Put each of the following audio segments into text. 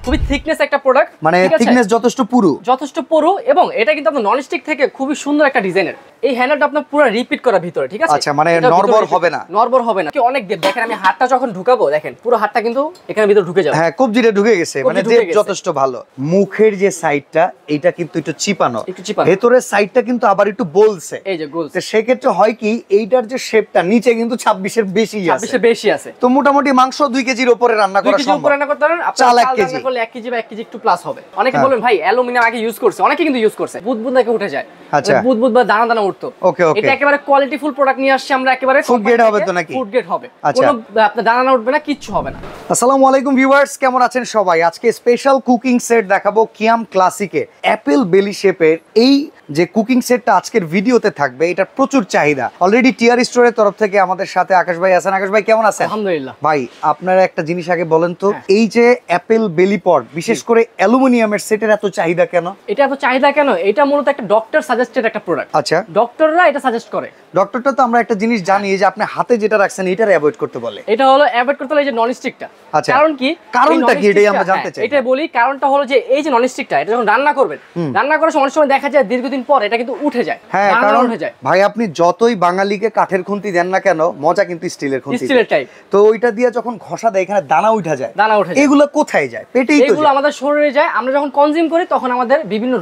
খুবই থিকনেস একটা প্রোডাক্ট, মানে থিকনেস যথেষ্ট পুরু এবং এটা কিন্তু আপনার নন স্টিক থেকে খুবই সুন্দর একটা ডিজাইনের। এই হ্যান্ডেলটা আপনার পুরো রিপিট করা ভিতরে, ঠিক আছে? আচ্ছা, মানে নরবর হবে না কি অনেক দেখেন আমি হাতটা যখন ঢুকাবো, দেখেন পুরো হাতটা কিন্তু এখানে ভিতরে ঢুকে যাবে। হ্যাঁ, কবজিটা ঢুকে গেছে, মানে যথেষ্ট ভালো। মুখের যে সাইডটা এটা কিন্তু একটু চিপানো, ভেতরের সাইডটা কিন্তু আবার একটু বলছে, এই যে গোল। তো সেক্ষেত্রে হয় কি, এইটার যে শেপটা নিচে কিন্তু 26 এর বেশি আছে। তো মোটামুটি মাংস 2 কেজির উপরে রান্না করা সম্ভব। 2 কেজির উপরে রান্না করতে পারেন আপনি, চাল 1 কেজি করলে 1 কেজি বা 1 কেজি একটু প্লাস হবে। অনেকে বলেন ভাই অ্যালুমিনিয়াম আগে ইউজ করছে, অনেকে কিন্তু ইউজ করছে বুদবুদ নাকি উঠে যায়। আচ্ছা, বুদবুদ বা দানা দানা উঠতো। এটা একেবারে কোয়ালিটি ফুল প্রোডাক্ট নিয়ে আসছে আমরা, একেবারে ফুড গ্রেড হবে তো নাকি? ফুড গ্রেড হবে, কোনো আপনার দানা দানা উঠবে না, কিচ্ছু হবে না। আসসালামু আলাইকুম ভিউয়ার্স, কেমন আছেন সবাই? আজকে স্পেশাল কুকিং সেট দেখাবো কিয়াম ক্লাসিকে অ্যাপেল বেলি শেপের। এই যে কুকিং সেটটা আজকের ভিডিওতে থাকবে, এটা প্রচুর চাহিদা। অলরেডি টিআর স্টোরের তরফ থেকে আমাদের সাথে আকাশ ভাই আছেন। আকাশ ভাই কেমন আছেন? আলহামদুলিল্লাহ। ভাই আপনারা একটা জিনিস আগে বলেন তো, এই যে অ্যাপেল বেলি পট, বিশেষ করে অ্যালুমিনিয়ামের সেটের এত চাহিদা কেন? এটা এত চাহিদা কেন? এটা মূলত একটা ডক্টর সাজেস্টেড একটা প্রোডাক্ট। আচ্ছা, ডক্টররা এটা সাজেস্ট করে। ডক্টরটা তো আমরা একটা জিনিস জানি যে আপনি হাতে যেটা রাখছেন এটার অ্যাভয়েড করতে বলে। এটা হলো অ্যাভয়েড করতে হলো এই যে নন স্টিকটা। আচ্ছা, কারণ কি? কারণটা কি এটাই আমরা জানতে চাই। এটা বলি, কারণটা হলো যে এই যে নন স্টিকটা, এটা যখন রান্না করবেন, রান্না করার সময় অনেক সময় দেখা যায় দীর্ঘদিন পর এটা কিন্তু উঠে যায়। হ্যাঁ, কারণ ভাই আপনি যতই বাঙালিকে কাঠের খুন্তি দেন না কেন, মজা কিন্তু স্টিলের খুন্তি, স্টিলের টাইপ। তো ওইটা দিয়ে যখন ঘষা দেয় এখানে দানা উঠে যায়। এগুলো কোথায় যায়? পেটেই তো। এগুলো আমাদের শরীরে যায়, আমরা যখন কনজিউম করি তখন আমাদের বিভিন্ন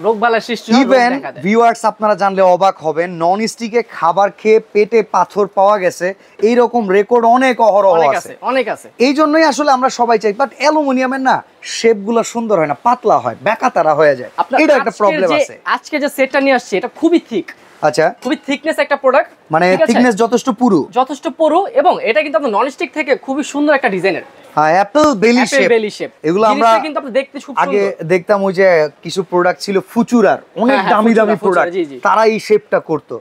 রোগবালাই সৃষ্টি হয়। ইভেন ভিউয়ার্স আপনারা জানলে অবাক হবেন, নন স্টিকে খাবার খেয়ে পেটে পাথর পাওয়া গেছে, এই রকম রেকর্ড অনেক অহরহ আছে, অনেক আছে। এই জন্যই আসলে আমরা সবাই চাই, বাট অ্যালুমিনিয়ামের না শেপগুলো সুন্দর হয় না, পাতলা হয়, বেকাতারা হয়ে যায়। এটা একটা প্রবলেম আছে। আজকে যে সেটটা নিয়ে আসছে এটা খুবই থিক। আচ্ছা, খুবই থিকনেস একটা প্রোডাক্ট, মানে থিকনেস যথেষ্ট পুরু এবং এটা কিন্তু আপনার নন স্টিক থেকে খুবই সুন্দর একটা ডিজাইনের। অ্যাপেল বেলি শেপ। এগুলো আমরা কিন্তু আপনি দেখতে খুব সুন্দর। আগে দেখতাম ওই যে কিছু প্রোডাক্ট ছিল ফুচুরার, অনেক দামি দামি প্রোডাক্ট, তারা এই শেপটা করতো,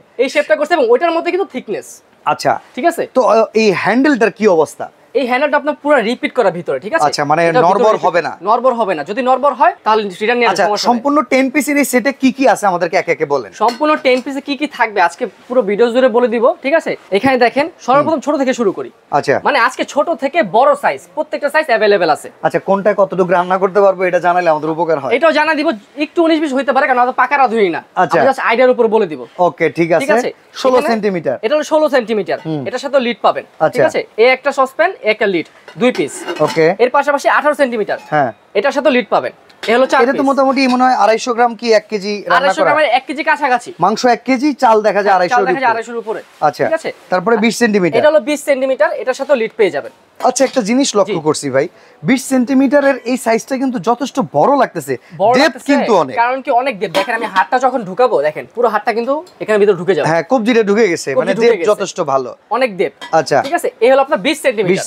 এবং ওইটার মধ্যে কিন্তু থিকনেস। আচ্ছা, ঠিক আছে। তো এই হ্যান্ডেলটার কি অবস্থা? এই হ্যান্ডেলটা আপনার পুরো রিপিট করা ভিতরে, ঠিক আছে? আচ্ছা, মানে নরবর হবে না। যদি নরবর হয় তাহলে রিটার্ন নিয়ে আসতে সমস্যা। সম্পূর্ণ 10 পিসের এই সেটে কি কি আছে আমাদেরকে একে একে বলেন। সম্পূর্ণ 10 পিসে কি কি থাকবে আজকে পুরো ভিডিও জুড়ে বলে দিব, ঠিক আছে? এখানে দেখেন সর্বপ্রথম ছোট থেকে শুরু করি। আচ্ছা, মানে আজকে ছোট থেকে বড় সাইজ, প্রত্যেকটা সাইজ अवेलेबल আছে। আচ্ছা, কোনটা কতটুকু রান্না করতে পারবো এটা জানালে আমাদের উপকার হয়। এটাও জানা দিব, একটু 19-20 হইতে পারে, কারণ আমরা পাকারা ধুই না। আচ্ছা, আমি জাস্ট আইডিয়ার উপর বলে দিব। ওকে, ঠিক আছে। 16 সেন্টিমিটার, এটা হলো 16 সেন্টিমিটার। এটার সাথে লিড পাবেন, ঠিক আছে? এই একটা সসপ্যান, একটা লিড, 2 পিস। ওকে, এর পাশাপাশি 18 সেন্টিমিটার, হ্যাঁ, এটার সাথে লিড পাবেন। এই হলো 4 পিস। এটা তো মোটামুটি মনে হয় 250 গ্রাম কি 1 কেজি রান্না করা? 250 গ্রামের 1 কেজি কাছাকাছি মাংস, 1 কেজি চাল দেখা যায় 250 এর উপরে। আচ্ছা, ঠিক আছে। তারপরে 20 সেন্টিমিটার, এটা হলো 20 সেন্টিমিটার, এটার সাথে লিড পেয়ে যাবেন। আচ্ছা, একটা জিনিস লক্ষ্য করছি ভাই, 20 সেন্টিমিটারের এই সাইজটা কিন্তু যথেষ্ট বড় লাগতেছে, ডেপথ কিন্তু অনেক। কারণ কি অনেক ডেপথ, দেখেন আমি হাতটা যখন ঢুকাবো, দেখেন পুরো হাতটা কিন্তু এখানে ভিতরে ঢুকে যাবে। হ্যাঁ, কবজিটা ঢুকে গেছে, মানে ডেপথ যথেষ্ট ভালো, অনেক ডেপথ। আচ্ছা, ঠিক আছে। এই হলো আপনার 20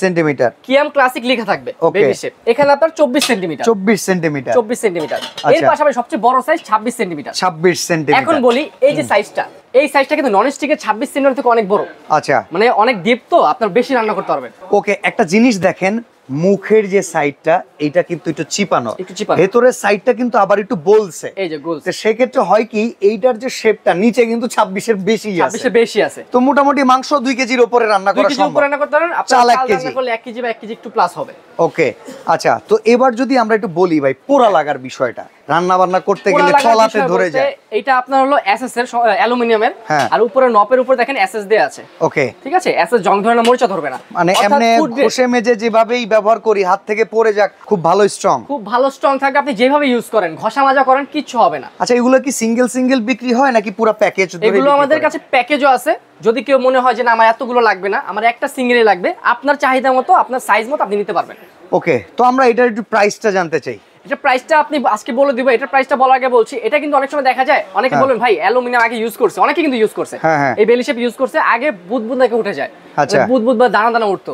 সেন্টিমিটার কিয়াম ক্লাসিক লেখা থাকবে, বেবি শেপ। এখানে আপনার 24 সেন্টিমিটার, 24 সেন্টিমিটার। এর পাশাপাশি সবচেয়ে বড় সাইজ 26 সেন্টিমিটার। এখন বলি এই যে সাইজটা, এই সাইজটা কিন্তু নন স্টিকের 26 সেন্টিমিটার থেকে অনেক বড়। আচ্ছা, মানে অনেক ডিপ, তো আপনার বেশি রান্না করতে পারবেন। ওকে, একটা জিনিস দেখেন, মুখের যে সাইডটা এটা কিন্তু একটু চিপানো, ভেতরের সাইডটা কিন্তু আবার একটু বলছে, এই যে গোল। তো সেক্ষেত্রে হয় কি, এইটার যে শেপটা নিচে কিন্তু 26 এর বেশি আছে। তো মোটামুটি মাংস 2 কেজির উপরে রান্না করা সম্ভব। চাল 1 কেজি করলে 1 কেজি বা 1 কেজি একটু প্লাস হবে। ওকে, আচ্ছা, তো এবার যদি আমরা একটু বলি ভাই, পোড়া লাগার বিষয়টা, রান্না বান্না করতে গেলে তলাতে ধরে যায়। এটা আপনার হলো এসএস এর অ্যালুমিনিয়ামের, আর উপরে নপের উপর দেখেন এসএস দেয়া আছে। ওকে, ঠিক আছে। এসএস জং ধরে না, মরিচা ধরবে না, মানে এমনি ঘষে মেজে যেভাবেই ব্যবহার করি, হাত থেকে পড়ে যাক, খুব ভালো স্ট্রং থাকবে। আপনি যেভাবে ইউজ করেন, ঘষা মাজা করেন, কিচ্ছু হবে না। আচ্ছা, এগুলো কি সিঙ্গেল বিক্রি হয় নাকি পুরো প্যাকেজ? এগুলো আমাদের কাছে প্যাকেজও আছে। যদি কেউ মনে হয় যে না আমার এতগুলো লাগবে না, আমার একটা সিঙ্গেলই লাগবে, আপনার চাহিদা মতো, আপনার সাইজ মতো আপনি নিতে পারবেন। ওকে, তো আমরা এটার একটু প্রাইসটা জানতে চাই। এটা প্রাইসটা আপনি আজকে বলে দিব। এটা প্রাইসটা বলার আগে বলছি, এটা কিন্তু অনেক সময় দেখা যায় অনেকে বলেন ভাই অ্যালুমিনিয়াম আগে ইউজ করছে, অনেকে কিন্তু ইউজ করছে, এই বেলি শেপ ইউজ করছে, আগে বুদবুদ নাকি উঠে যায়। আচ্ছা, বুদবুদ বা দানা দানা উঠতো।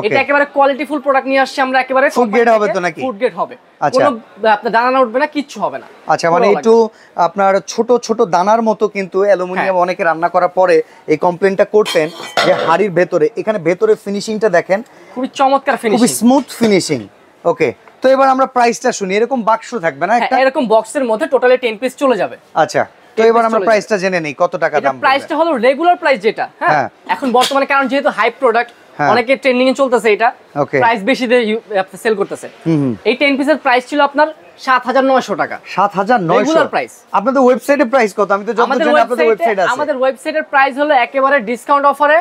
এটা একেবারে কোয়ালিটি ফুল প্রোডাক্ট নিয়ে আসছে আমরা, একেবারে ফুড গ্রেড হবে তো নাকি? ফুড গ্রেড হবে, কোনো আপনার দানা দানা উঠবে না, কিচ্ছু হবে না। আচ্ছা, মানে একটু আপনার ছোট ছোট দানার মতো কিন্তু অ্যালুমিনিয়াম অনেকে রান্না করার পরে এই কমপ্লেইনটা করতেন যে হাড়ির ভেতরে, এখানে ভেতরে ফিনিশিংটা দেখেন, খুবই চমৎকার ফিনিশিং, খুবই স্মুথ ফিনিশিং। ওকে, তো এবার আমরা প্রাইসটা শুনি। এরকম বাক্স থাকবে না একটা, এরকম বক্সের মধ্যে টোটালি 10 পিস চলে যাবে। আচ্ছা, তো এবার আমরা প্রাইসটা জেনে নেই, কত টাকা দাম? প্রাইসটা হলো রেগুলার প্রাইস যেটা, হ্যাঁ, এখন বর্তমানে কারণ যেহেতু হাই প্রোডাক্ট, অনেকে ট্রেন্ডিং এ চলতেছে এটা, প্রাইস বেশি দিয়ে সেল করতেছে। এই 10 পিসের প্রাইস ছিল আপনার 7900 টাকা। 7900 রেগুলার প্রাইস। আপনাদের ওয়েবসাইটে প্রাইস কত? আমি তো যতদূর জানি আপনাদের ওয়েবসাইট আছে। আমাদের ওয়েবসাইটের প্রাইস হলো একেবারে ডিসকাউন্ট অফারে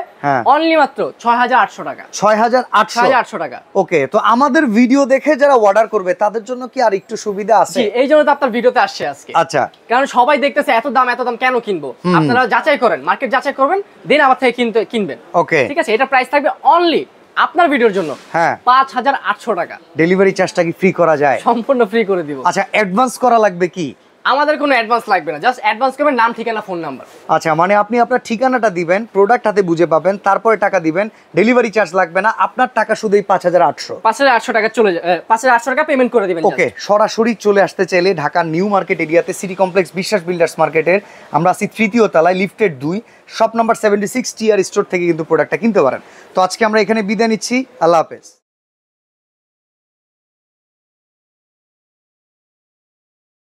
অনলি মাত্র 6800 টাকা। 6800 টাকা। ওকে, তো আমাদের ভিডিও দেখে যারা অর্ডার করবে তাদের জন্য কি আর একটু সুবিধা আছে? জি, এই জন্য তো আপনার ভিডিওতে আসছে আজকে। আচ্ছা, কারণ সবাই দেখতেছে এত দাম কেন কিনবো। আপনারা যাচাই করেন, মার্কেট যাচাই করবেন, দেন আমার থেকে কিনবেন। ওকে, ঠিক আছে। এটা প্রাইস থাকবে অনলি আপনার ভিডিওর জন্য 5800 টাকা। ডেলিভারি চার্জটা কি ফ্রি করা যায়? সম্পূর্ণ ফ্রি করে দিব। আচ্ছা, অ্যাডভান্স করা লাগবে কি? আমাদের কোনো অ্যাডভান্স লাগবে না, জাস্ট অ্যাডভান্স করবেন, নাম, ঠিকানা, ফোন নাম্বার। আচ্ছা, মানে আপনি আপনার ঠিকানাটা দিবেন, প্রোডাক্ট হাতে বুঝে পাবেন, তারপরে টাকা দিবেন, ডেলিভারি চার্জ লাগবে না, আপনার টাকা শুধুই 5800 টাকা চলে যায়। 5800 টাকা পেমেন্ট করে দিবেন। ওকে, সরাসরি চলে আসতে চাইলে ঢাকা নিউ মার্কেট এরিয়াতে সিটি কমপ্লেক্স বিশ্বাস বিল্ডার্স মার্কেটের আমরা আছি 3য় তলায়, লিফটেড 2, শপ নাম্বার 76 টিআর স্টোর থেকে কিন্তু প্রোডাক্টটা কিনতে পারেন। তো আজকে আমরা এখানে বিদায় নিচ্ছি, আল্লাহ হাফেজ।